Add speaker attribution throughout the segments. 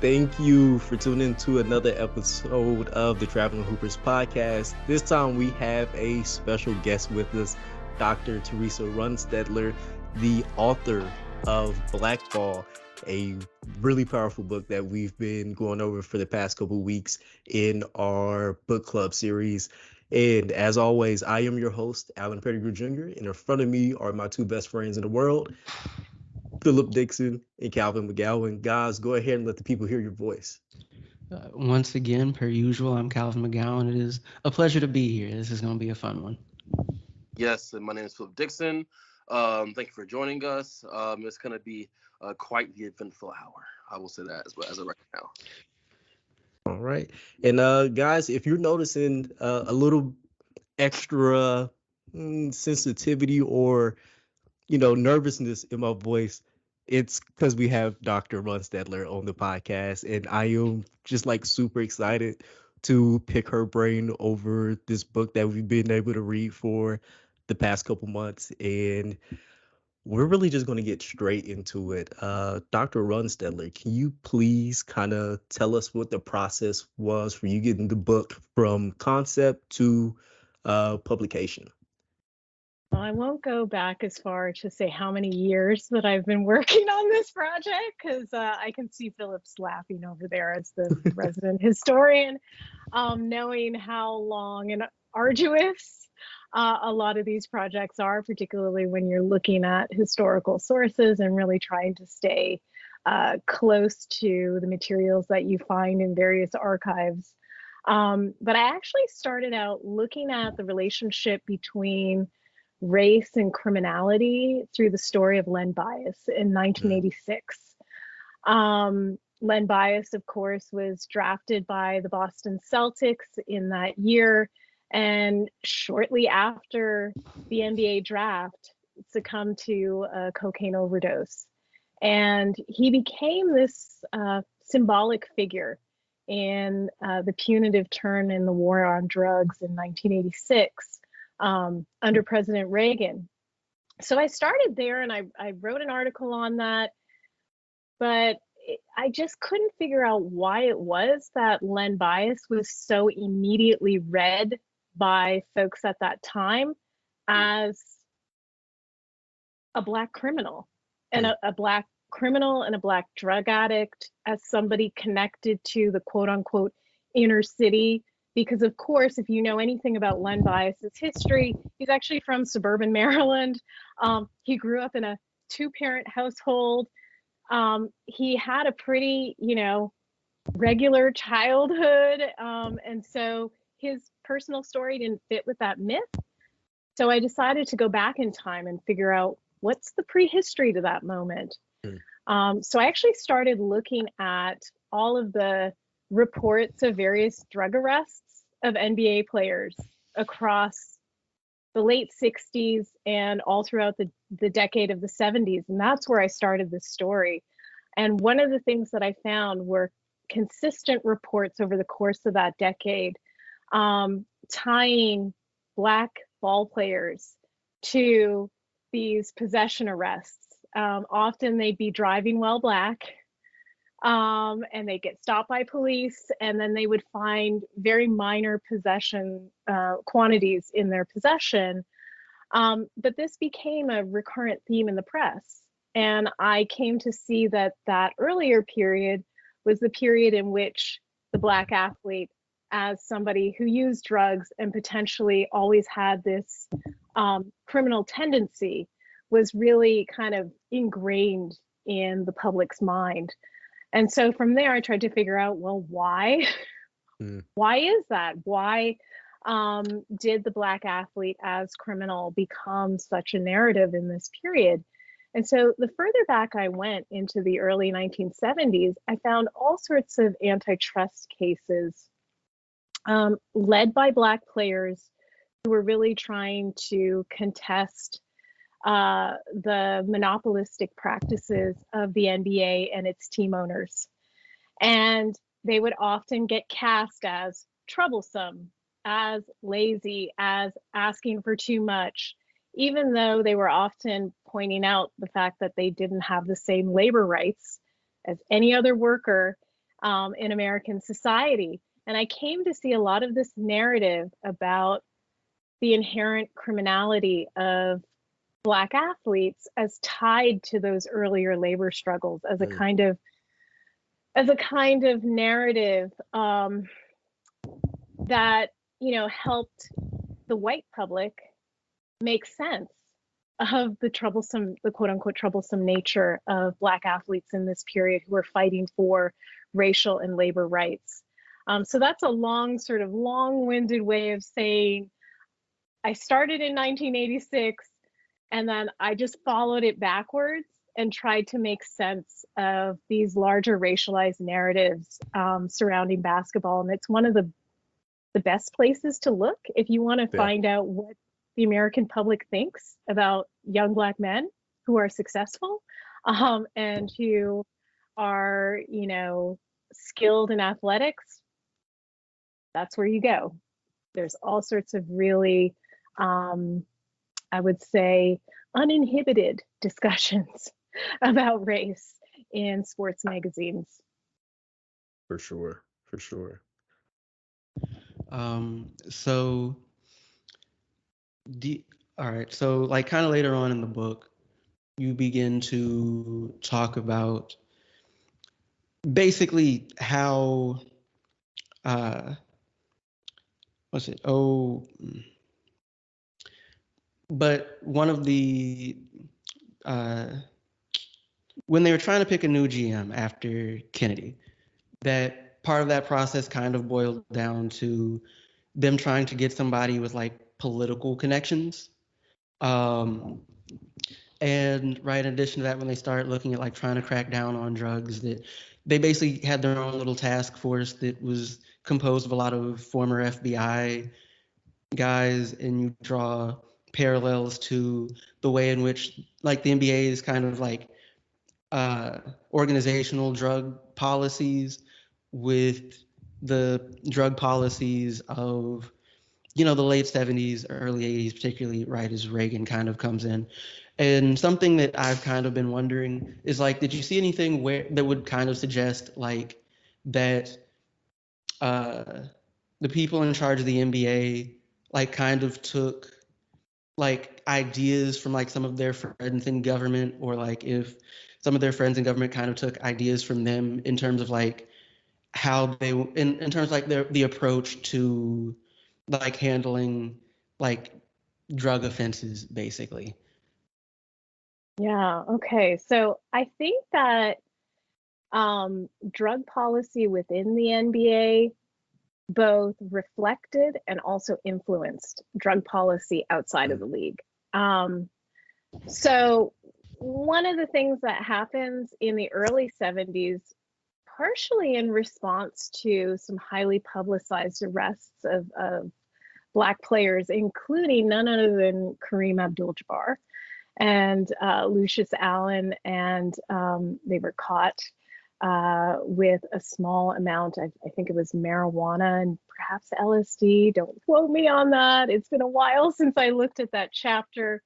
Speaker 1: Thank you for tuning in to another episode of the Traveling Hoopers podcast. This time we have a special guest with us, Dr. Theresa Runstedtler, the author of Blackball, a really powerful book that we've been going over for the past couple of weeks in our book club series. And as always, I am your host, Alan Pettigrew Jr., and in front of me are my two best friends in the world, Philip Dixon and Calvin McGowan. Guys, go ahead and let the people hear your voice.
Speaker 2: Once again, per usual, I'm Calvin McGowan. It is a pleasure to be here. This is going to be a fun one.
Speaker 3: Yes, and my name is Philip Dixon. Thank you for joining us. It's going to be quite the eventful hour. I will say that as of right now.
Speaker 1: All right. And guys, if you're noticing a little extra sensitivity or, nervousness in my voice, it's because we have Dr. Runstedtler on the podcast, and I am just like super excited to pick her brain over this book that we've been able to read for the past couple months. And we're really just going to get straight into it. Dr. Runstedtler, can you please kind of tell us what the process was for you getting the book from concept to publication?
Speaker 4: Well, I won't go back as far to say how many years that I've been working on this project, because I can see Philip's laughing over there as the resident historian, knowing how long and arduous a lot of these projects are, particularly when you're looking at historical sources and really trying to stay close to the materials that you find in various archives. But I actually started out looking at the relationship between race and criminality through the story of Len Bias in 1986. Len Bias, of course, was drafted by the Boston Celtics in that year, and shortly after the NBA draft, succumbed to a cocaine overdose. And he became this symbolic figure in the punitive turn in the war on drugs in 1986. Under President Reagan. So I started there and I wrote an article on that, but I just couldn't figure out why it was that Len Bias was so immediately read by folks at that time as a Black criminal and a Black criminal and a Black drug addict, as somebody connected to the quote unquote inner city. Because, of course, if you know anything about Len Bias's history, he's actually from suburban Maryland. He grew up in a two-parent household. He had a pretty, regular childhood. And so his personal story didn't fit with that myth. So I decided to go back in time and figure out what's the prehistory to that moment. So I actually started looking at all of the reports of various drug arrests of NBA players across the late 60s and all throughout the decade of the 70s. And that's where I started this story. And one of the things that I found were consistent reports over the course of that decade, tying Black ball players to these possession arrests. Often they'd be driving while Black, and they get stopped by police, and then they would find very minor possession quantities in their possession. But this became a recurrent theme in the press. And I came to see that that earlier period was the period in which the Black athlete, as somebody who used drugs and potentially always had this criminal tendency, was really kind of ingrained in the public's mind. And so from there, I tried to figure out, well, why? Why is that? Why did the Black athlete as criminal become such a narrative in this period? And so the further back I went into the early 1970s, I found all sorts of antitrust cases led by Black players who were really trying to contest the monopolistic practices of the NBA and its team owners. And they would often get cast as troublesome, as lazy, as asking for too much, even though they were often pointing out the fact that they didn't have the same labor rights as any other worker in American society. And I came to see a lot of this narrative about the inherent criminality of Black athletes as tied to those earlier labor struggles, as a kind of narrative that helped the white public make sense of the quote unquote troublesome nature of Black athletes in this period who were fighting for racial and labor rights. So that's a long-winded way of saying I started in 1986 and then I just followed it backwards and tried to make sense of these larger racialized narratives surrounding basketball. And it's one of the best places to look if you want to find out what the American public thinks about young Black men who are successful and who are, skilled in athletics. That's where you go. There's all sorts of really, I would say, uninhibited discussions about race in sports magazines.
Speaker 1: For sure.
Speaker 2: So, all right. So, like, kind of later on in the book, you begin to talk about basically how, what's it? Oh, but one of the, when they were trying to pick a new GM after Kennedy, that part of that process kind of boiled down to them trying to get somebody with like political connections. And right in addition to that, when they started looking at like trying to crack down on drugs, that they basically had their own little task force that was composed of a lot of former FBI guys, and you draw parallels to the way in which like the NBA is kind of like organizational drug policies with the drug policies of the late 70s, early 80s, particularly right as Reagan kind of comes in. And something that I've kind of been wondering is like, did you see anything that would kind of suggest like that the people in charge of the NBA like kind of took like ideas from like some of their friends in government, or like if some of their friends in government kind of took ideas from them in terms of like how they in terms of like the approach to like handling like drug offenses, basically.
Speaker 4: Yeah, okay. So I think that drug policy within the NBA both reflected and also influenced drug policy outside of the league. So one of the things that happens in the early 70s, partially in response to some highly publicized arrests of Black players, including none other than Kareem Abdul-Jabbar and Lucius Allen, and they were caught with a small amount, I think it was marijuana and perhaps LSD. Don't quote me on that. It's been a while since I looked at that chapter.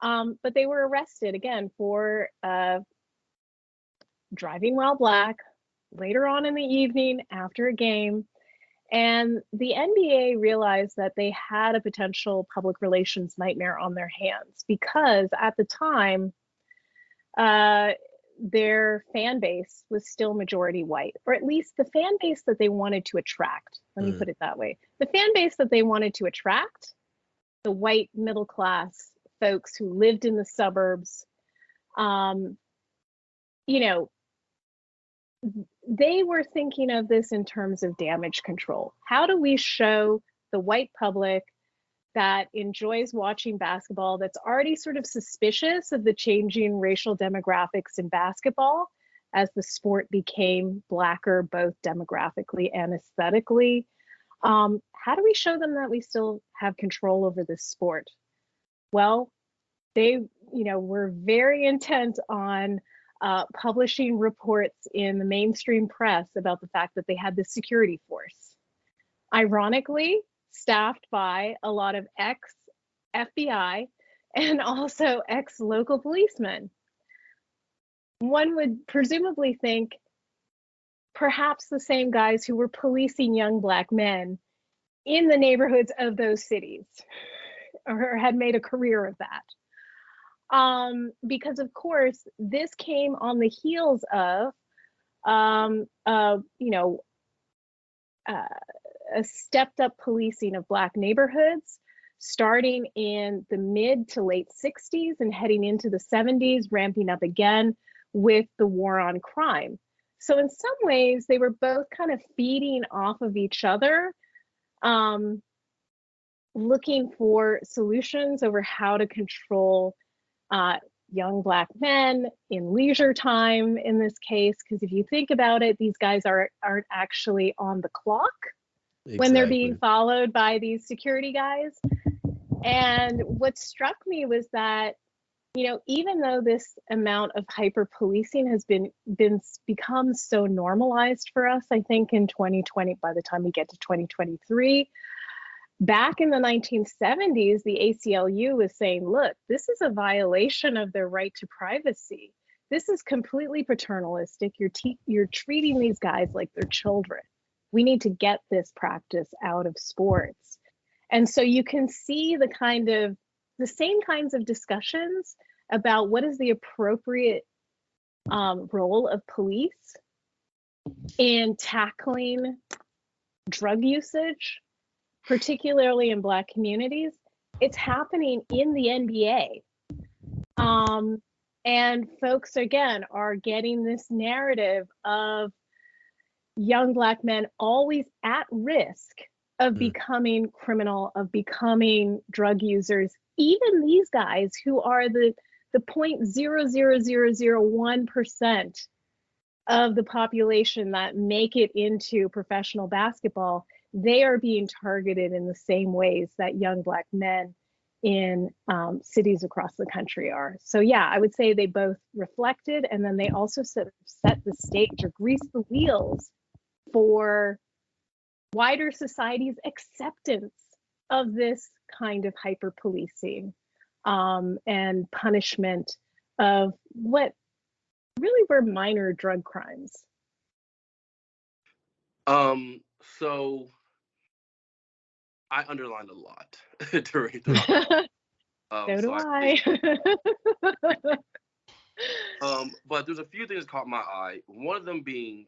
Speaker 4: But they were arrested again for driving while Black later on in the evening after a game. And the NBA realized that they had a potential public relations nightmare on their hands because at the time, their fan base was still majority white, or at least the fan base that they wanted to attract. Let me put it that way. The fan base that they wanted to attract, the white middle class folks who lived in the suburbs, they were thinking of this in terms of damage control. How do we show the white public that enjoys watching basketball, that's already sort of suspicious of the changing racial demographics in basketball as the sport became Blacker, both demographically and aesthetically? How do we show them that we still have control over this sport? Well, they, were very intent on publishing reports in the mainstream press about the fact that they had this security force. Ironically, staffed by a lot of ex-FBI and also ex-local policemen. One would presumably think perhaps the same guys who were policing young Black men in the neighborhoods of those cities, or had made a career of that. Because of course, this came on the heels of, a stepped up policing of Black neighborhoods, starting in the mid to late 60s and heading into the 70s, ramping up again with the war on crime. So in some ways, they were both kind of feeding off of each other, looking for solutions over how to control young Black men in leisure time in this case, because if you think about it, these guys aren't actually on the clock when they're being followed by these security guys. And what struck me was that, even though this amount of hyper policing has become so normalized for us, I think in 2020, by the time we get to 2023, back in the 1970s, the ACLU was saying, look, this is a violation of their right to privacy. This is completely paternalistic. You're treating these guys like they're children. We need to get this practice out of sports. And so you can see the same kinds of discussions about what is the appropriate role of police in tackling drug usage, particularly in Black communities. It's happening in the NBA. And folks, again, are getting this narrative of young Black men always at risk of becoming criminal, of becoming drug users. Even these guys who are the 0.00001% of the population that make it into professional basketball, they are being targeted in the same ways that young Black men in cities across the country are. So yeah, I would say they both reflected, and then they also set the stage or greased the wheels for wider society's acceptance of this kind of hyper policing and punishment of what really were minor drug crimes.
Speaker 3: So I underlined a lot during the
Speaker 4: So do I.
Speaker 3: But there's a few things that caught my eye. One of them being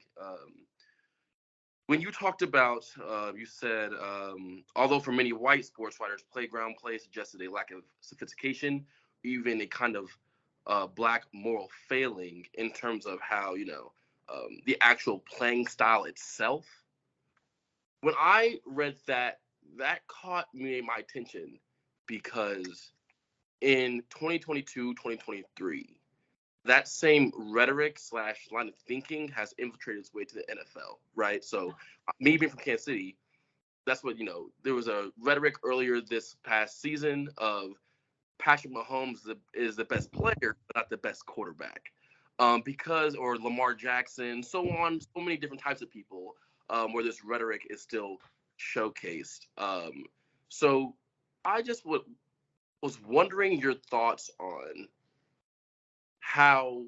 Speaker 3: when you talked about, you said, although for many white sports writers, playground play suggested a lack of sophistication, even a kind of Black moral failing in terms of how, the actual playing style itself. When I read that caught my attention because in 2022, 2023, that same rhetoric / line of thinking has infiltrated its way to the NFL, right? So me being from Kansas City, that's what, there was a rhetoric earlier this past season of Patrick Mahomes is the best player, but not the best quarterback. Or Lamar Jackson, so on, so many different types of people where this rhetoric is still showcased. So I just was wondering your thoughts on how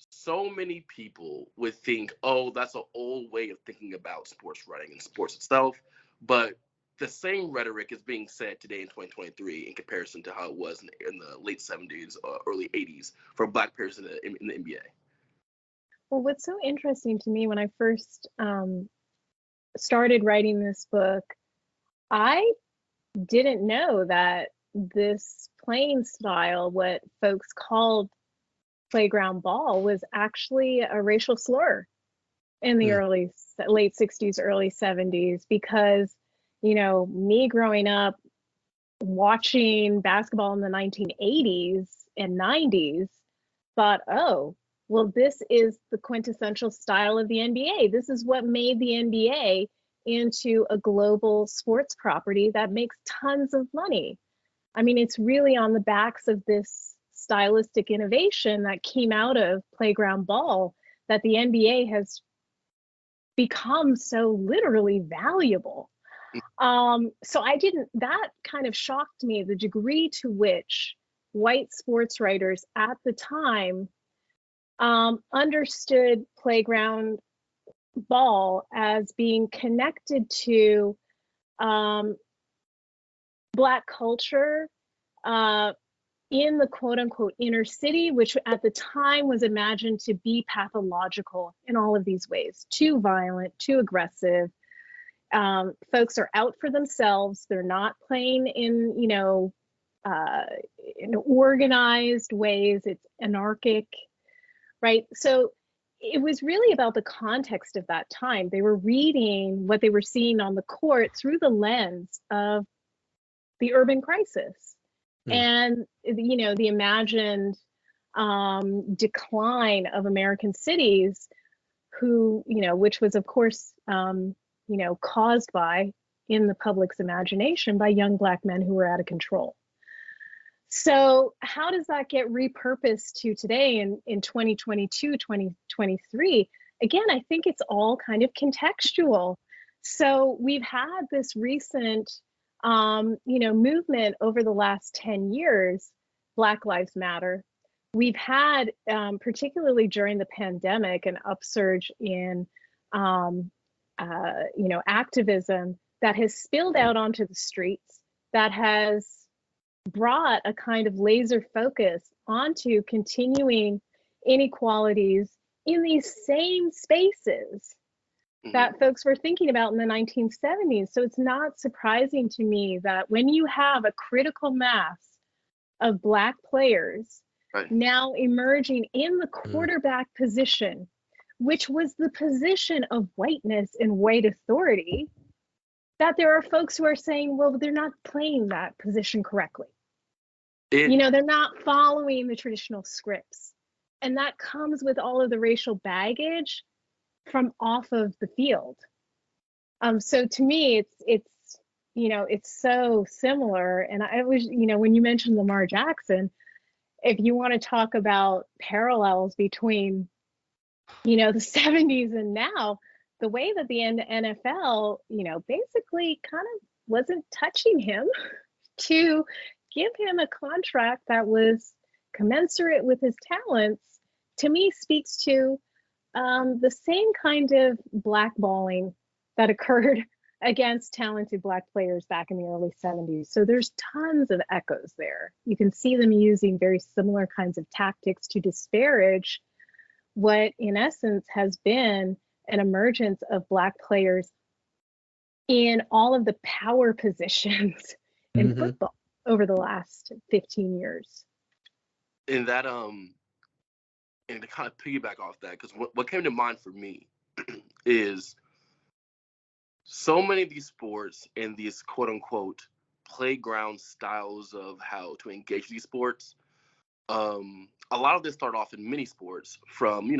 Speaker 3: so many people would think, oh, that's an old way of thinking about sports writing and sports itself, but the same rhetoric is being said today in 2023 in comparison to how it was in the late 70s, early 80s for Black players in the NBA.
Speaker 4: Well, what's so interesting to me when I first started writing this book, I didn't know that this playing style, what folks called playground ball, was actually a racial slur in the late 60s, early 70s, because, me growing up watching basketball in the 1980s and 90s thought, oh, well, this is the quintessential style of the NBA. This is what made the NBA into a global sports property that makes tons of money. I mean, it's really on the backs of this stylistic innovation that came out of playground ball that the NBA has become so literally valuable. So that kind of shocked me, the degree to which white sports writers at the time understood playground ball as being connected to Black culture in the quote unquote inner city, which at the time was imagined to be pathological in all of these ways, too violent, too aggressive. Folks are out for themselves. They're not playing in organized ways. It's anarchic, right? So it was really about the context of that time. They were reading what they were seeing on the court through the lens of the urban crisis and the imagined decline of American cities, which was of course caused by, in the public's imagination, by young Black men who were out of control. So how does that get repurposed to today in 2022, 2023? Again, I think it's all kind of contextual. So we've had this recent, movement over the last 10 years, Black Lives Matter. We've had, particularly during the pandemic, an upsurge in, activism that has spilled out onto the streets, that has brought a kind of laser focus onto continuing inequalities in these same spaces that folks were thinking about in the 1970s. So it's not surprising to me that when you have a critical mass of Black players now emerging in the quarterback position, which was the position of whiteness and white authority, that there are folks who are saying, well, they're not playing that position correctly. They're not following the traditional scripts. And that comes with all of the racial baggage from off of the field. So to me, it's so similar. And I was, when you mentioned Lamar Jackson, if you want to talk about parallels between, the 70s and now, the way that the NFL, basically kind of wasn't touching him to give him a contract that was commensurate with his talents, to me speaks to the same kind of blackballing that occurred against talented Black players back in the early 70s. So there's tons of echoes there. You can see them using very similar kinds of tactics to disparage what in essence has been an emergence of Black players in all of the power positions in football over the last 15 years.
Speaker 3: And that and to kind of piggyback off that, because what came to mind for me is so many of these sports and these quote unquote playground styles of how to engage these sports, a lot of this started off in mini sports from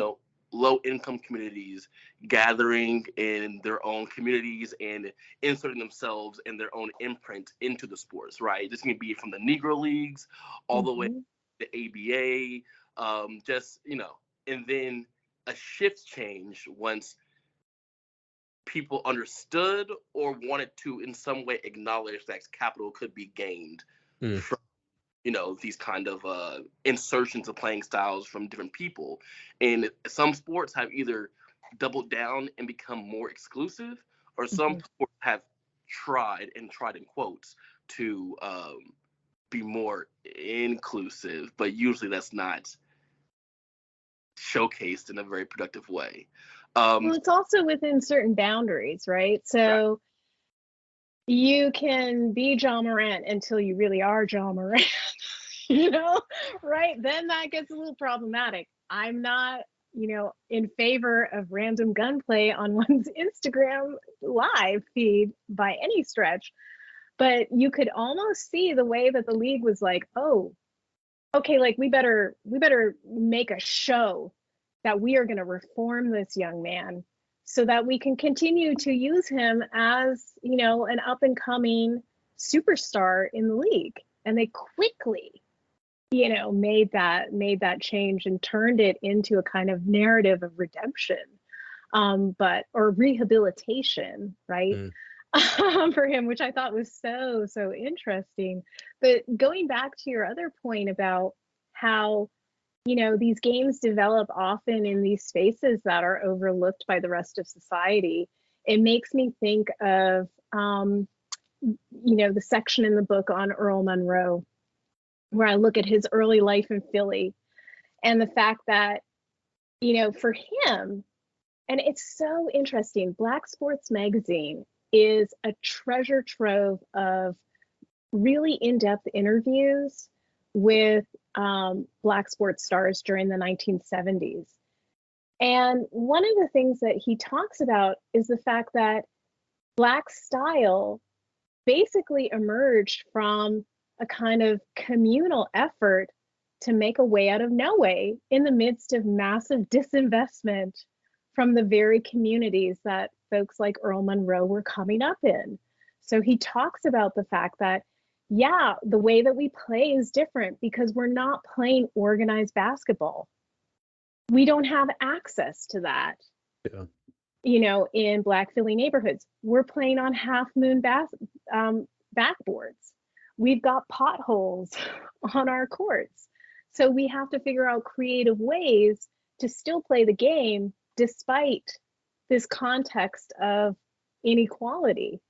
Speaker 3: low income communities gathering in their own communities and inserting themselves and their own imprint into the sports, right? This can be from the Negro Leagues all the way to the ABA, and then a shift changed once people understood or wanted to in some way acknowledge that capital could be gained from these kind of insertions of playing styles from different people. And some sports have either doubled down and become more exclusive, or some sports have tried in quotes to be more inclusive, but usually that's not showcased in a very productive way.
Speaker 4: Well, it's also within certain boundaries, right? So you can be John Morant until you really are John Morant, right? Then that gets a little problematic. I'm not, in favor of random gunplay on one's Instagram live feed by any stretch. But you could almost see the way that the league was like, oh, okay, like we better make a show that we are going to reform this young man so that we can continue to use him as, an up and coming superstar in the league. And they quickly, made that change and turned it into a kind of narrative of redemption, or rehabilitation, right? For him, which I thought was so interesting. But going back to your other point about how these games develop often in these spaces that are overlooked by the rest of society. It makes me think of, the section in the book on Earl Monroe, where I look at his early life in Philly and the fact that, for him, and it's so interesting, Black Sports Magazine is a treasure trove of really in-depth interviews with Black sports stars during the 1970s. And one of the things that he talks about is the fact that Black style basically emerged from a kind of communal effort to make a way out of no way in the midst of massive disinvestment from the very communities that folks like Earl Monroe were coming up in. So he talks about the fact that, yeah, the way that we play is different because we're not playing organized basketball. We don't have access to that.
Speaker 1: Yeah.
Speaker 4: In Black Philly neighborhoods, we're playing on half moon backboards. We've got potholes on our courts. So we have to figure out creative ways to still play the game despite this context of inequality.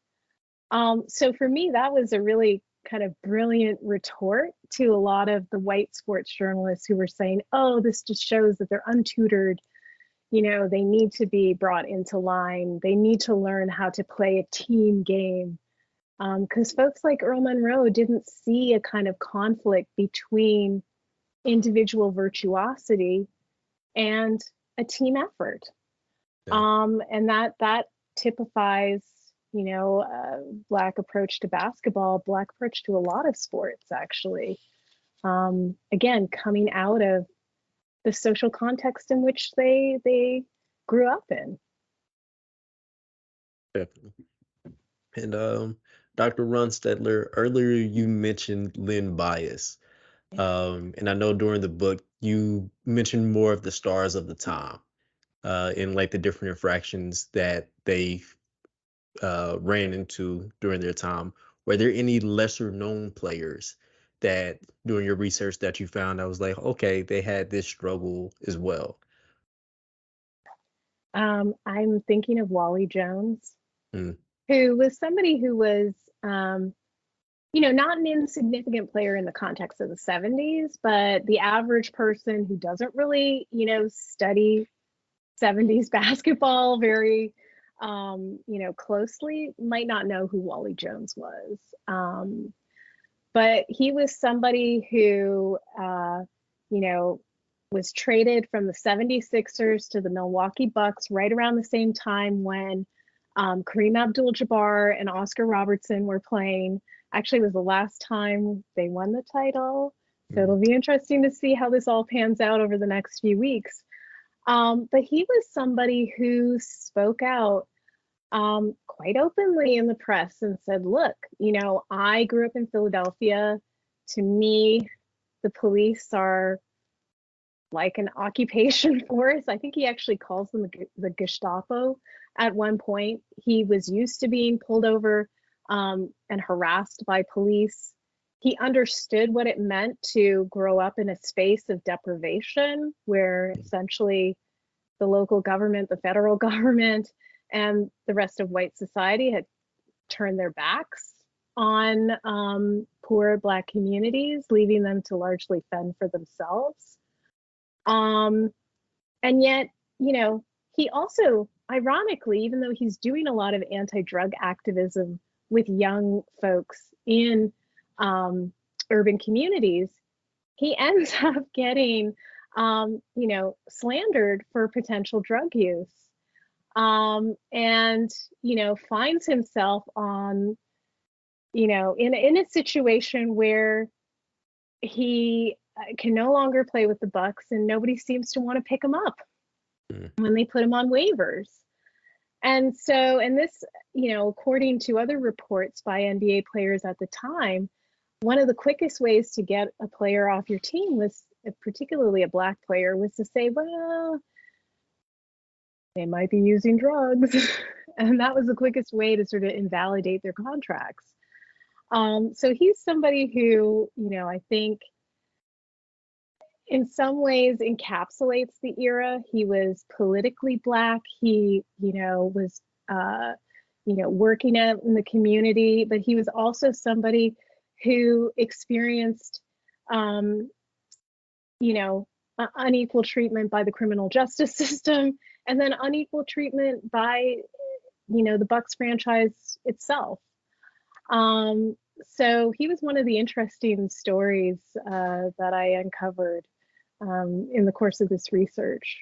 Speaker 4: So for me, that was a really kind of brilliant retort to a lot of the white sports journalists who were saying, oh, this just shows that they're untutored. They need to be brought into line. They need to learn how to play a team game. Because folks like Earl Monroe didn't see a kind of conflict between individual virtuosity and a team effort.
Speaker 1: Yeah.
Speaker 4: And that typifies, Black approach to basketball, Black approach to a lot of sports, actually. Again, coming out of the social context in which they grew up in.
Speaker 1: Definitely. And Dr. Runstedtler, earlier you mentioned Lynn Bias. And I know during the book you mentioned more of the stars of the time, and like the different infractions that they ran into during their time. Were there any lesser known players that during your research that you found that was like, okay, they had this struggle as well?
Speaker 4: I'm thinking of Wally Jones,
Speaker 1: Mm.
Speaker 4: who was somebody who was, not an insignificant player in the context of the 70s, but the average person who doesn't really, study 70s basketball very, closely might not know who Wally Jones was. But he was somebody who, was traded from the 76ers to the Milwaukee Bucks right around the same time when Kareem Abdul-Jabbar and Oscar Robertson were playing. Actually, it was the last time they won the title. So it'll be interesting to see how this all pans out over the next few weeks. But he was somebody who spoke out quite openly in the press and said, look, I grew up in Philadelphia. To me, the police are like an occupation force. I think he actually calls them the Gestapo at one point. He was used to being pulled over and harassed by police. He understood what it meant to grow up in a space of deprivation where essentially the local government, the federal government, and the rest of white society had turned their backs on poor Black communities, leaving them to largely fend for themselves. And yet, he also, ironically, even though he's doing a lot of anti-drug activism with young folks in urban communities, he ends up getting, slandered for potential drug use. And, finds himself on, in a situation where he can no longer play with the Bucks and nobody seems to want to pick him up when they put him on waivers. And so, and this, according to other reports by NBA players at the time, one of the quickest ways to get a player off your team was, particularly a Black player, was to say, well, they might be using drugs. And that was the quickest way to sort of invalidate their contracts. So he's somebody who, I think in some ways encapsulates the era. He was politically Black. He, was, working out in the community, but he was also somebody who experienced, unequal treatment by the criminal justice system, and then unequal treatment by, the Bucks franchise itself. So he was one of the interesting stories that I uncovered in the course of this research.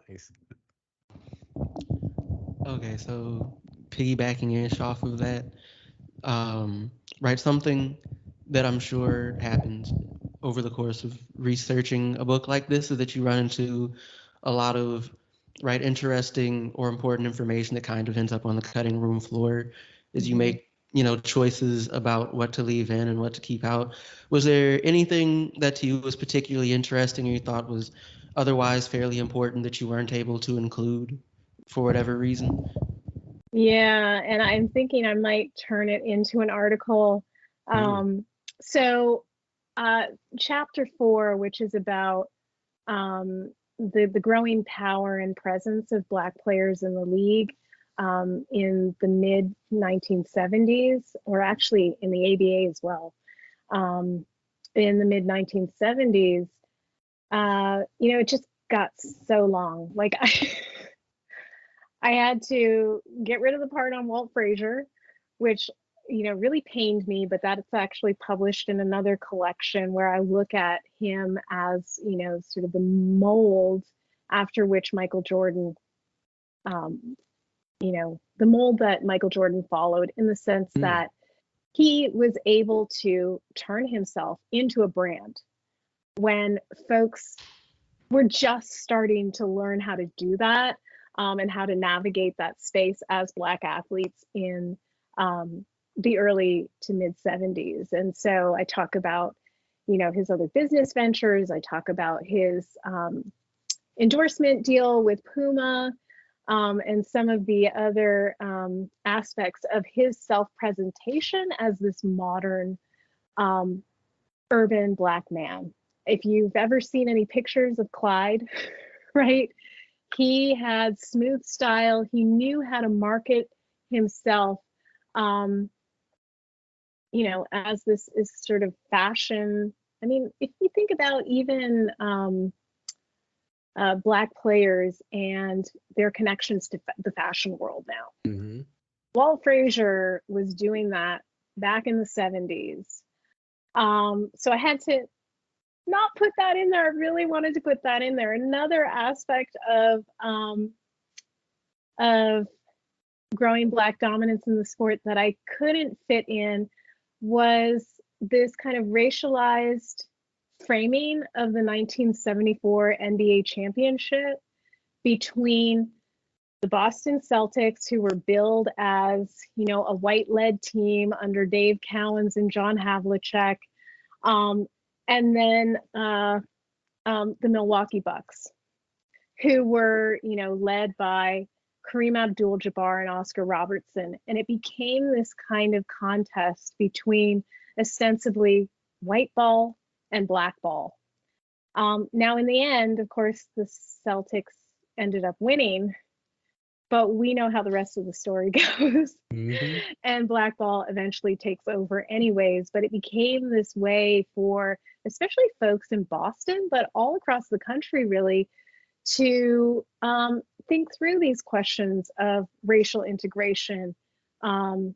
Speaker 1: Nice.
Speaker 2: Okay, so piggybacking ish off of that, right, something that I'm sure happens over the course of researching a book like this is that you run into a lot of interesting or important information that kind of ends up on the cutting room floor as you make choices about what to leave in and what to keep out. Was there anything that to you was particularly interesting or you thought was otherwise fairly important that you weren't able to include for whatever reason?
Speaker 4: Yeah, and I'm thinking I might turn it into an article. So chapter 4, which is about the growing power and presence of Black players in the league in the mid 1970s, or actually in the ABA as well, in the mid 1970s. It just got so long. Like I had to get rid of the part on Walt Frazier, which really pained me, but that's actually published in another collection where I look at him as, sort of the mold after which Michael Jordan, the mold that Michael Jordan followed, in the sense that he was able to turn himself into a brand when folks were just starting to learn how to do that, and how to navigate that space as Black athletes in the early to mid 70s. And so I talk about, his other business ventures. I talk about his endorsement deal with Puma, and some of the other aspects of his self-presentation as this modern urban Black man. If you've ever seen any pictures of Clyde, right? He had smooth style. He knew how to market himself, as this is sort of fashion. I mean, if you think about even Black players and their connections to the fashion world now. Walt Frazier was doing that back in the 70s. So I had to not put that in there. I really wanted to put that in there. Another aspect of growing Black dominance in the sport that I couldn't fit in was this kind of racialized framing of the 1974 NBA championship between the Boston Celtics, who were billed as, a white-led team under Dave Cowens and John Havlicek, and then the Milwaukee Bucks, who were, led by Kareem Abdul-Jabbar and Oscar Robertson. And it became this kind of contest between ostensibly white ball and Black ball. Now, in the end, of course, the Celtics ended up winning, but we know how the rest of the story goes. And Black ball eventually takes over anyways, but it became this way for especially folks in Boston, but all across the country really, to think through these questions of racial integration, and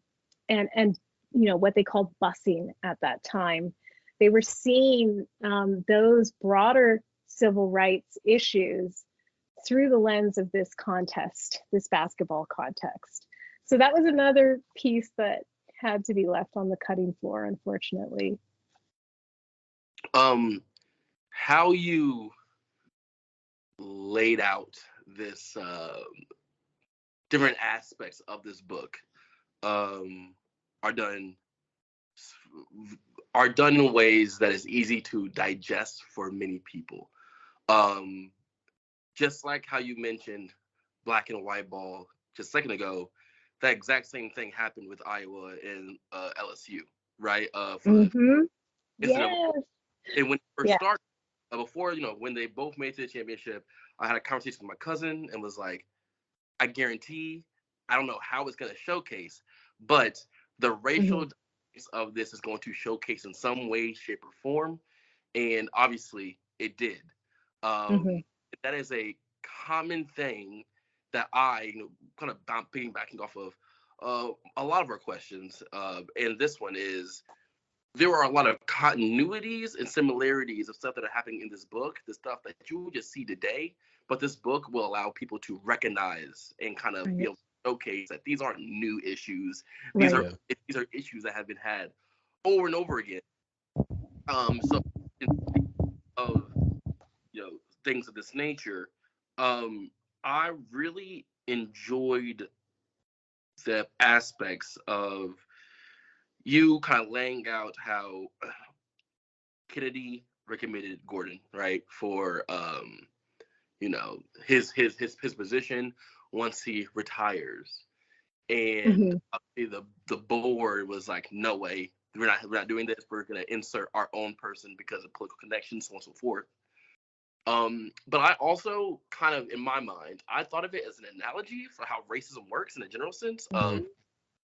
Speaker 4: what they called busing at that time. They were seeing those broader civil rights issues through the lens of this contest, this basketball context. So that was another piece that had to be left on the cutting floor, unfortunately.
Speaker 3: How you laid out this different aspects of this book are done in ways that is easy to digest for many people. Just like how you mentioned Black and white ball just a second ago, that exact same thing happened with Iowa and LSU, right?
Speaker 4: Yes.
Speaker 3: And when it first
Speaker 4: Yeah.
Speaker 3: started, before, when they both made it to the championship, I had a conversation with my cousin and was like, I guarantee, I don't know how it's going to showcase, but the racial dynamics of this is going to showcase in some way, shape, or form. And obviously it did. That is a common thing that I, kind of piggybacking off of a lot of our questions. And this one is, there are a lot of continuities and similarities of stuff that are happening in this book, the stuff that you will just see today, but this book will allow people to recognize and kind of be able to showcase that these aren't new issues. These are issues that have been had over and over again. So of things of this nature, I really enjoyed the aspects of you kind of laying out how Kennedy recommended Gordon, right, for his position once he retires, and the board was like, no way, we're not doing this. We're gonna insert our own person because of political connections, so on and so forth. But I also kind of, in my mind, I thought of it as an analogy for how racism works in a general sense of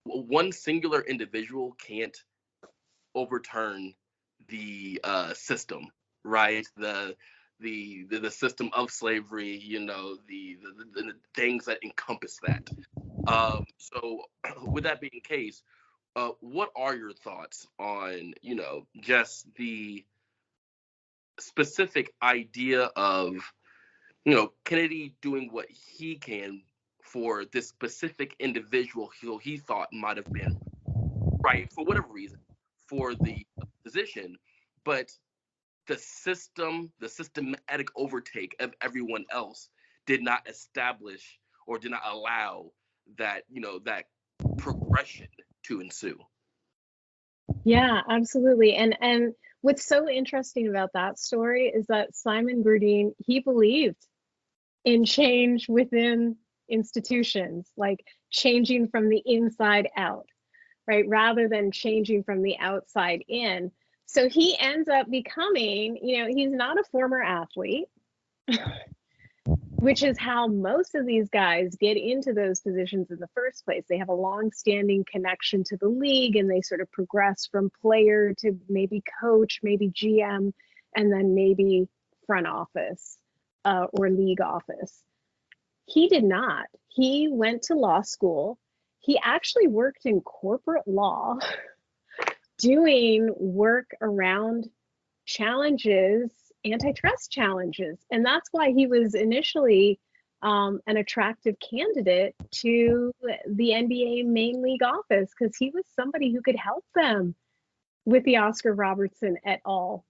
Speaker 3: one singular individual can't overturn the system, right? The system of slavery, the things that encompass that. So with that being the case, what are your thoughts on, just the specific idea of, Kennedy doing what he can for this specific individual who he thought might have been right for whatever reason for the position, but the systematic overtake of everyone else did not establish or did not allow that, that progression to ensue.
Speaker 4: Yeah, absolutely. And what's so interesting about that story is that Simon Burdine, he believed in change within institutions, like changing from the inside out, right? Rather than changing from the outside in. So he ends up becoming, he's not a former athlete, which is how most of these guys get into those positions in the first place. They have a long-standing connection to the league, and they sort of progress from player to maybe coach, maybe GM, and then maybe front office or league office. He did not. He went to law school. He actually worked in corporate law, doing work around challenges, antitrust challenges. And that's why he was initially an attractive candidate to the NBA main league office, because he was somebody who could help them with the Oscar Robertson et al.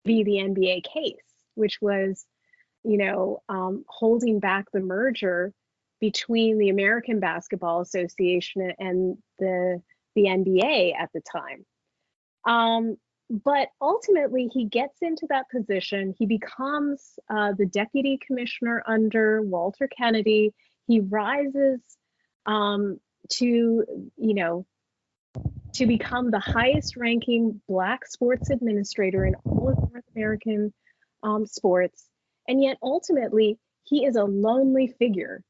Speaker 4: Be the NBA case, which was, holding back the merger between the American Basketball Association and the NBA at the time. But ultimately, he gets into that position. He becomes the deputy commissioner under Walter Kennedy. He rises to become the highest ranking Black sports administrator in all of North American sports. And yet ultimately, he is a lonely figure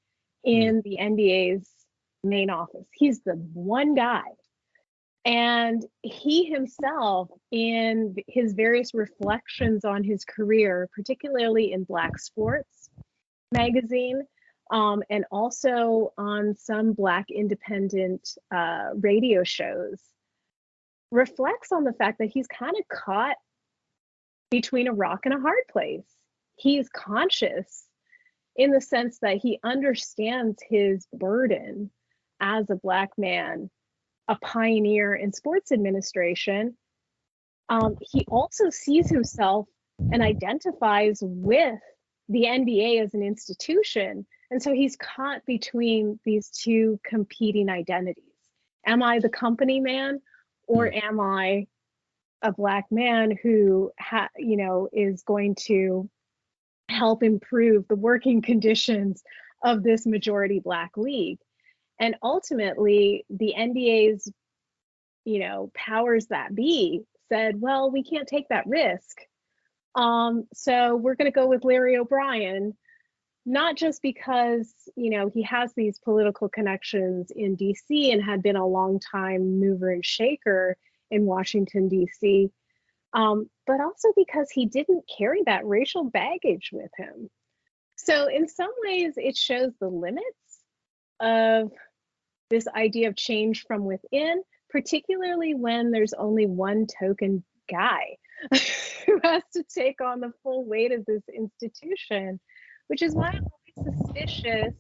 Speaker 4: in the NBA's main office. He's the one guy. And he himself, in his various reflections on his career, particularly in Black Sports magazine, and also on some Black independent radio shows, reflects on the fact that he's kind of caught between a rock and a hard place. He's conscious in the sense that he understands his burden as a Black man, a pioneer in sports administration. He also sees himself and identifies with the NBA as an institution. And so he's caught between these two competing identities. Am I the company man, or am I a Black man who is going to help improve the working conditions of this majority Black league? And ultimately, the NBA's, powers that be said, well, we can't take that risk. So we're going to go with Larry O'Brien, not just because, he has these political connections in DC and had been a long time mover and shaker in Washington, DC, but also because he didn't carry that racial baggage with him. So in some ways, it shows the limits of this idea of change from within, particularly when there's only one token guy who has to take on the full weight of this institution, which is why I'm always suspicious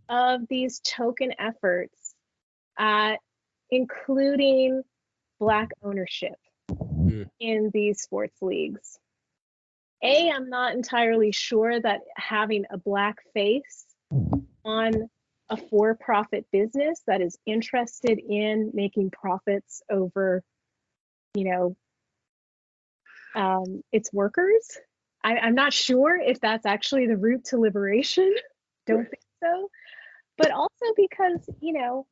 Speaker 4: of these token efforts at including Black ownership in these sports leagues. I'm not entirely sure that having a Black face on a for-profit business that is interested in making profits over, its workers. I'm not sure if that's actually the route to liberation. Don't think so. But also because, even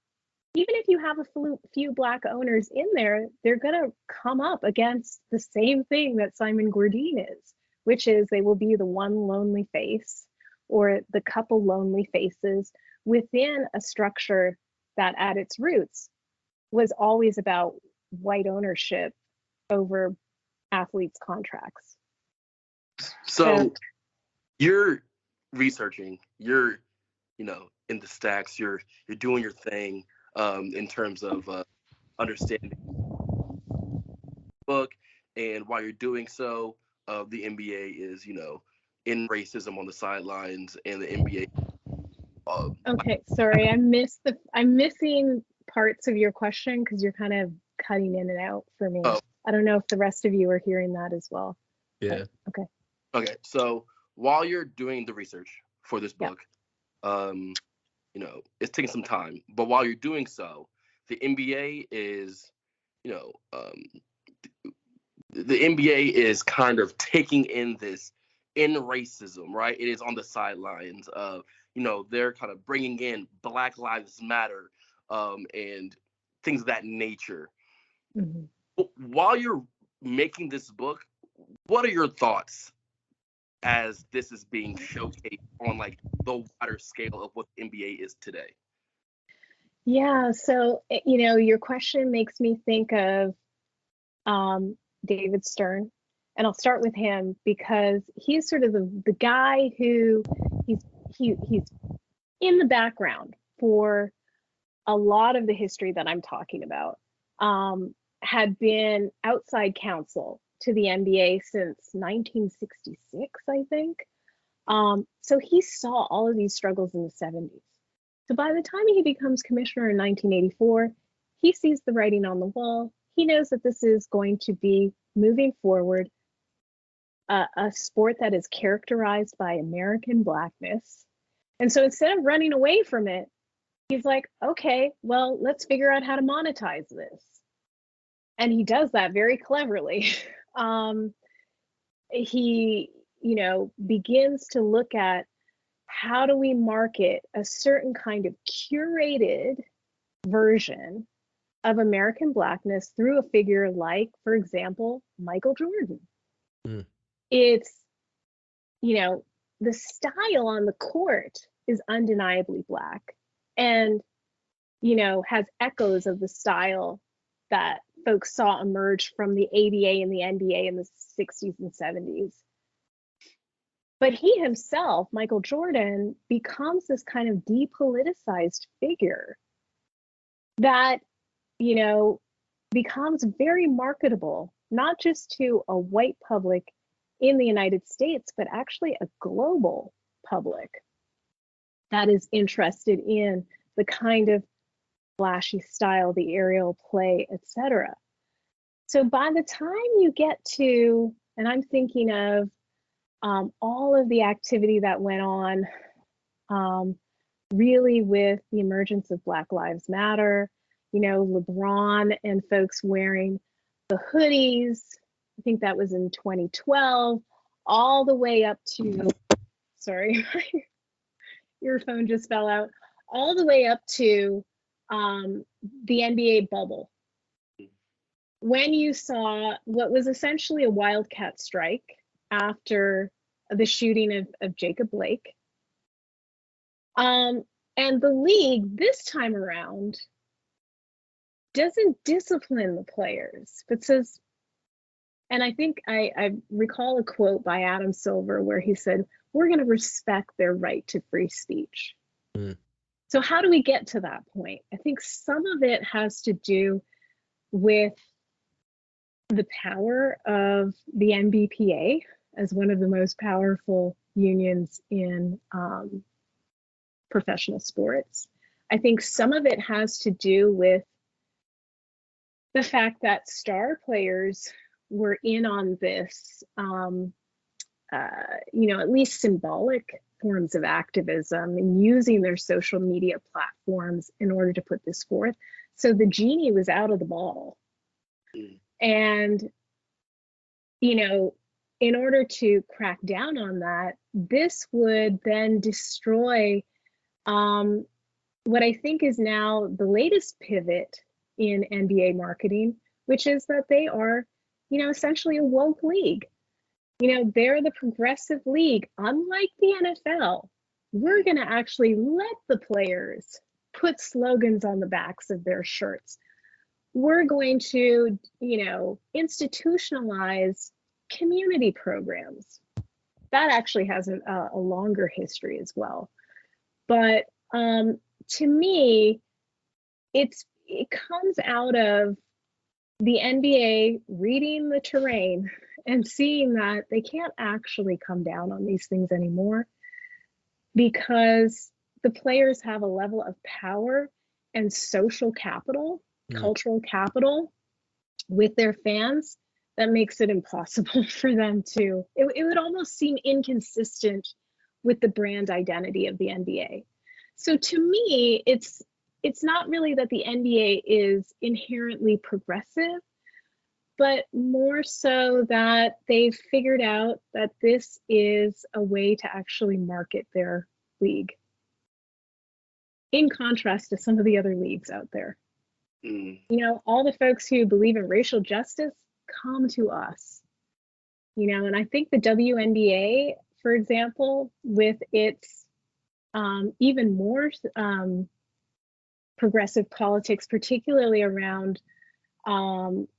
Speaker 4: if you have a few Black owners in there, they're going to come up against the same thing that Simon Gordine is, which is they will be the one lonely face or the couple lonely faces within a structure that at its roots was always about white ownership over athletes' contracts.
Speaker 3: So you're researching, you're, in the stacks, you're doing your thing in terms of understanding the book, and while you're doing so, the NBA is, in racism on the sidelines, and the NBA.
Speaker 4: Okay, sorry, I'm missing parts of your question because you're kind of cutting in and out for me. I don't know if the rest of you are hearing that as well.
Speaker 1: Yeah.
Speaker 4: Okay.
Speaker 3: Okay, so while you're doing the research for this book, it's taking some time. But while you're doing so, the NBA is, the NBA is kind of taking in this in racism, right? It is on the sidelines of, they're kind of bringing in Black Lives Matter and things of that nature.
Speaker 4: Mm-hmm.
Speaker 3: While you're making this book, what are your thoughts as this is being showcased on like the wider scale of what the NBA is today?
Speaker 4: Yeah, so your question makes me think of David Stern, and I'll start with him because he's sort of the guy who he's in the background for a lot of the history that I'm talking about. Had been outside counsel to the NBA since 1966, I think. So he saw all of these struggles in the 70s. So by the time he becomes commissioner in 1984, he sees the writing on the wall. He knows that this is going to be moving forward a sport that is characterized by American Blackness. And so instead of running away from it, he's like, okay, well, let's figure out how to monetize this. And he does that very cleverly. He, begins to look at how do we market a certain kind of curated version of American Blackness through a figure like, for example, Michael Jordan. It's, the style on the court is undeniably Black and, has echoes of the style that folks saw emerge from the ABA and the NBA in the 60s and 70s. But he himself, Michael Jordan, becomes this kind of depoliticized figure that, becomes very marketable, not just to a white public in the United States, but actually a global public that is interested in the kind of flashy style, the aerial play, etc. So by the time you get to, and I'm thinking of all of the activity that went on really with the emergence of Black Lives Matter, LeBron and folks wearing the hoodies, I think that was in 2012, all the way up to, sorry, your phone just fell out, all the way up to the NBA bubble. When you saw what was essentially a wildcat strike after the shooting of Jacob Blake. And the league this time around doesn't discipline the players, but says, and I think I recall a quote by Adam Silver where he said, we're going to respect their right to free speech.
Speaker 1: Mm.
Speaker 4: So how do we get to that point? I think some of it has to do with the power of the NBPA as one of the most powerful unions in professional sports. I think some of it has to do with the fact that star players were in on this, at least symbolic forms of activism and using their social media platforms in order to put this forth. So the genie was out of the ball. And, in order to crack down on that, this would then destroy what I think is now the latest pivot in NBA marketing, which is that they are, essentially a woke league. They're the progressive league. Unlike the NFL, we're going to actually let the players put slogans on the backs of their shirts. We're going to, institutionalize community programs. That actually has a longer history as well. But to me, it comes out of the NBA reading the terrain and seeing that they can't actually come down on these things anymore because the players have a level of power and social capital, cultural capital with their fans that makes it impossible for them to, it would almost seem inconsistent with the brand identity of the NBA. So to me, it's not really that the NBA is inherently progressive, but more so that they've figured out that this is a way to actually market their league, in contrast to some of the other leagues out there. All the folks who believe in racial justice come to us. And I think the WNBA, for example, with its even more progressive politics, particularly around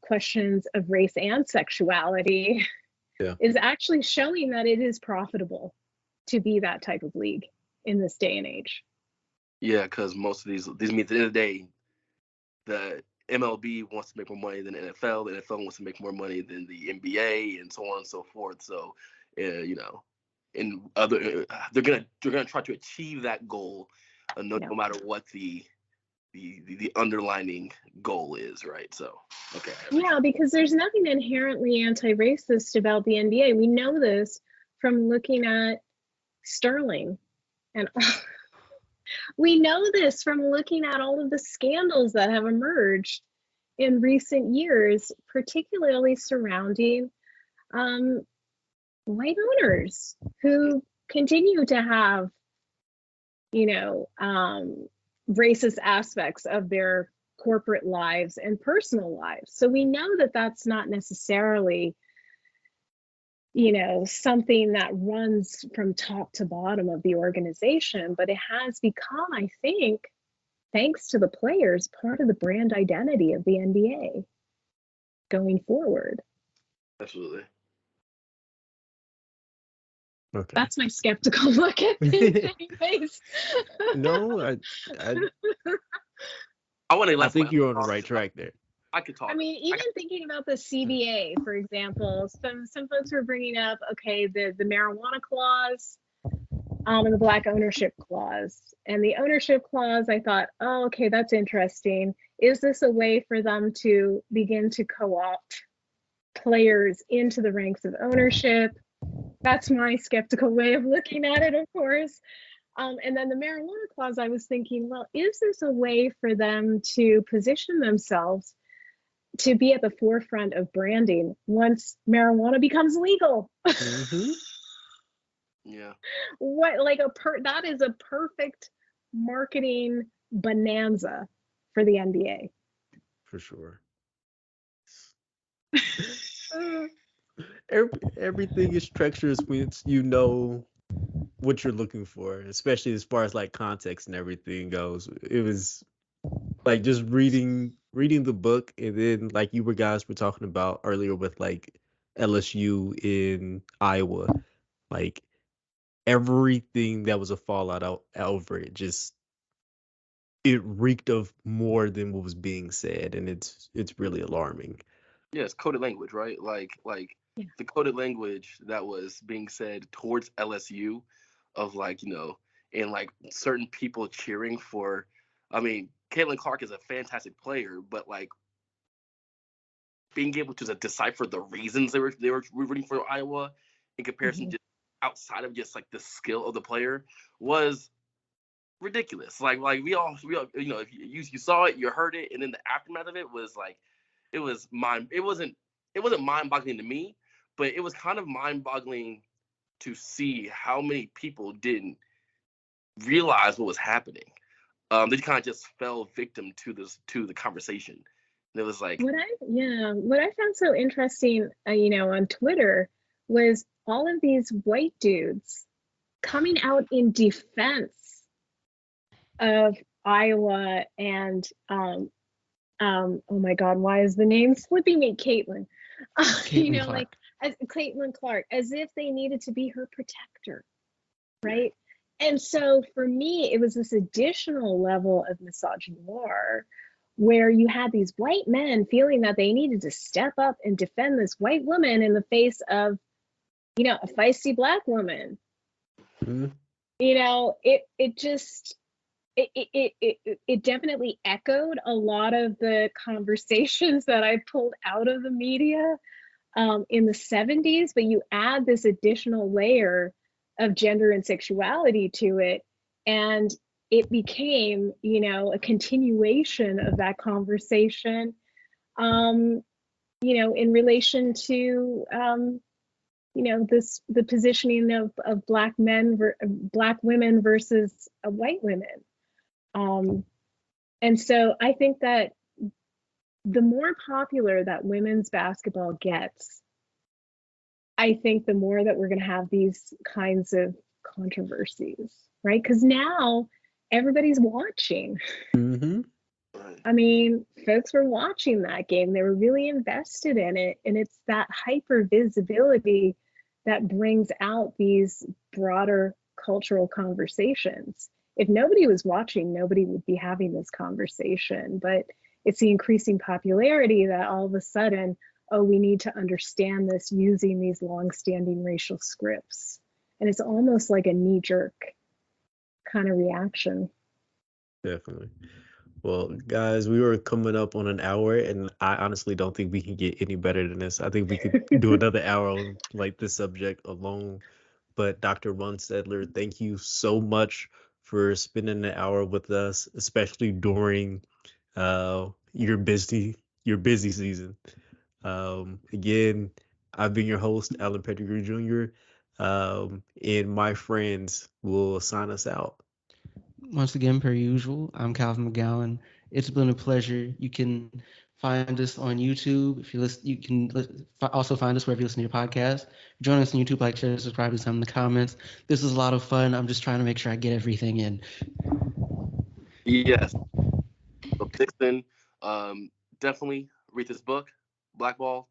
Speaker 4: questions of race and sexuality, is actually showing that it is profitable to be that type of league in this day and age.
Speaker 3: Yeah, because most of these mean at the end of the day, the MLB wants to make more money than the NFL. The NFL wants to make more money than the NBA, and so on and so forth. So, and other they're gonna try to achieve that goal, no matter what the underlining goal is, right? So, okay.
Speaker 4: Yeah, because there's nothing inherently anti-racist about the NBA. We know this from looking at Sterling, and we know this from looking at all of the scandals that have emerged in recent years, particularly surrounding white owners who continue to have, racist aspects of their corporate lives and personal lives. So we know that that's not necessarily, something that runs from top to bottom of the organization, but it has become, I think, thanks to the players, part of the brand identity of the NBA going forward.
Speaker 3: Absolutely.
Speaker 1: Okay.
Speaker 4: That's my skeptical look at things anyways.
Speaker 1: No, I think you're on the right track there.
Speaker 3: I could talk.
Speaker 4: I mean, even thinking about the CBA, for example, some folks were bringing up, okay, the marijuana clause and the Black ownership clause. And the ownership clause, I thought, oh, okay, that's interesting. Is this a way for them to begin to co-opt players into the ranks of ownership? That's my skeptical way of looking at it, of course. And then the marijuana clause, I was thinking, well, is this a way for them to position themselves to be at the forefront of branding once marijuana becomes legal?
Speaker 1: Mm-hmm.
Speaker 3: Yeah.
Speaker 4: That is a perfect marketing bonanza for the NBA.
Speaker 1: For sure. everything is treacherous when you know what you're looking for, especially as far as like context and everything goes. It was like just reading the book, and then like you were guys were talking about earlier with like LSU in Iowa, like everything that was a fallout over it, just it reeked of more than what was being said, and it's really alarming.
Speaker 3: Yeah, it's coded language, right?
Speaker 4: Yeah.
Speaker 3: The coded language that was being said towards LSU, of and like certain people cheering for. I mean, Caitlin Clark is a fantastic player, but like being able to decipher the reasons they were rooting for Iowa in comparison to outside of just like the skill of the player was ridiculous. Like we all if you saw it, you heard it, and then the aftermath of it was like it wasn't mind-boggling to me, but it was kind of mind-boggling to see how many people didn't realize what was happening. They kind of just fell victim to the conversation. And it was like
Speaker 4: what I found so interesting, on Twitter was all of these white dudes coming out in defense of Iowa and oh my God, why is the name slipping me? Caitlin.
Speaker 2: Caitlin Clark.
Speaker 4: Like as Caitlin Clark, as if they needed to be her protector, right? And so for me, it was this additional level of misogynoir where you had these white men feeling that they needed to step up and defend this white woman in the face of, a feisty Black woman.
Speaker 1: Mm-hmm.
Speaker 4: It definitely echoed a lot of the conversations that I pulled out of the media in the 70s, but you add this additional layer of gender and sexuality to it, and it became, a continuation of that conversation, in relation to, the positioning of Black women versus white women. And so I think that the more popular that women's basketball gets, I think the more that we're going to have these kinds of controversies, right? Because now everybody's watching.
Speaker 1: Mm-hmm.
Speaker 4: I mean, folks were watching that game. They were really invested in it. And it's that hyper visibility that brings out these broader cultural conversations. If nobody was watching, nobody would be having this conversation. But it's the increasing popularity that all of a sudden, oh, we need to understand this using these long-standing racial scripts. And it's almost like a knee-jerk kind of reaction.
Speaker 1: Definitely. Well, guys, we were coming up on an hour, and I honestly don't think we can get any better than this. I think we could do another hour on like this subject alone. But Dr. Runstedtler, thank you so much for spending an hour with us, especially during your busy season. Again, I've been your host, Alan Pettigrew Jr., and my friends will sign us out.
Speaker 2: Once again, per usual, I'm Calvin McGowan. It's been a pleasure. You can find us on YouTube. If you listen, you can also find us wherever you listen to your podcast. Join us on YouTube, like, share, subscribe, and some in the comments. This is a lot of fun. I'm just trying to make sure I get everything in.
Speaker 3: yes. So Dixon, definitely read this book, Blackball.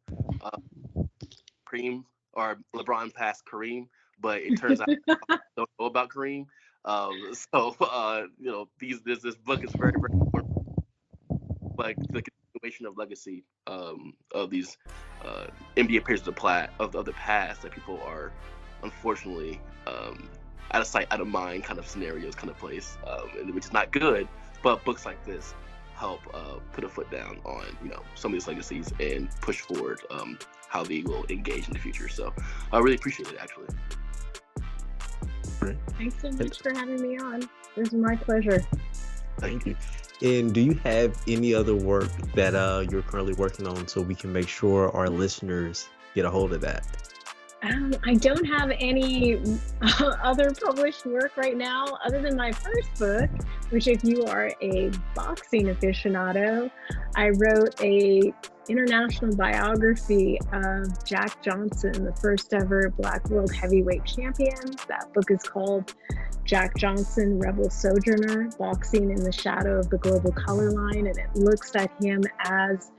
Speaker 3: Kareem or LeBron passed Kareem, but it turns out I don't know about Kareem. This book is very, very important. Like the continuation of legacy of these NBA players of the past that people are unfortunately out of sight, out of mind kind of scenarios, kind of place, which is not good. But books like this help put a foot down on some of these legacies and push forward how they will engage in the future. So I really appreciate it, actually.
Speaker 4: Thanks so much for having me on. It was my pleasure.
Speaker 1: Thank you. And do you have any other work that you're currently working on so we can make sure our listeners get a hold of that?
Speaker 4: I don't have any other published work right now other than my first book, which if you are a boxing aficionado, I wrote a international biography of Jack Johnson, the first ever Black world heavyweight champion. That book is called Jack Johnson, Rebel Sojourner, Boxing in the Shadow of the Global Color Line, and it looks at him as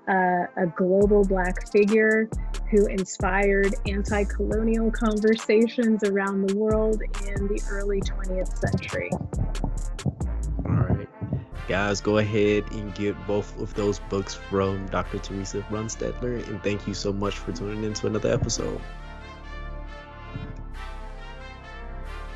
Speaker 4: a global Black figure who inspired anti-colonial conversations around the world in the early 20th century.
Speaker 1: All right. Guys, go ahead and get both of those books from Dr. Theresa Runstedtler, and thank you so much for tuning in to another episode.